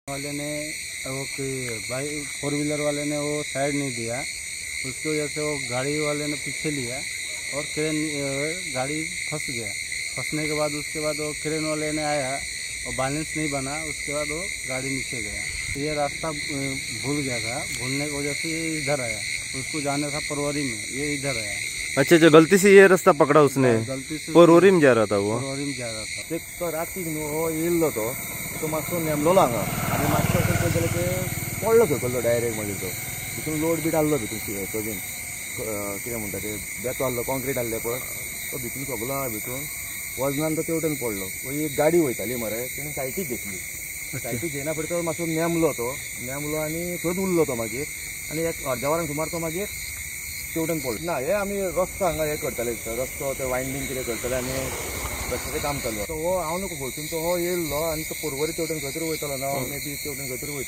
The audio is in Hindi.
वाले ने वो बाइक 4 व्हीलर वाले ने वो साइड नहीं दिया, उसकी वजह से वो गाड़ी वाले ने पीछे लिया और क्रेन गाड़ी फंस गया। फंसने के बाद उसके बाद वो क्रेन वाले ने आया और बैलेंस नहीं बना, उसके बाद वो गाड़ी नीचे गया। ये रास्ता भूल गया था, भूलने की वजह से ये इधर आया। उसको जाना था परवरी में, ये इधर आया। अच्छा अच्छा, गलती से ये रास्ता पकड़ा उसने, गलती से परवरी में जा रहा था वो। परवरी में जा रहा था। ते तो राती हो येल्लो तो मातसो नेमलोलो हांगा आनी मातसो खंय जाल्यार ते पडलो सकयलो डायरेक्ट म्हणजे तो भितून लोड बीट आहलो भितून हेचो बीन कितें म्हणटा ते बेतो आहलो कॉन्क्रीट आहले पळय तो भितून सगलो आहा भितून वजनान तो तेवटेन पडलो। एक गाडी वयताली मरे तेणें सायटीक घेतली, सायटीक घेयना फुडें तो मातसो नेमलो आनी थंयच उरलो तो मागीर आनी एक अर्द्या वरान सुमार तो मागीर तेवटेन पडलो ना। हे आमी रस्तो हांगा हे करताले, रस्तो ते वायंडींग कितें करताले आनी रस्त्याचें काम चालू तो हो हांव नको बोलसून तो हो येयल्लो आनी तो परवरी तेवटेन खंय तरी वयतलो ना, मे बी तेवटेन खंय तरी वयतलो।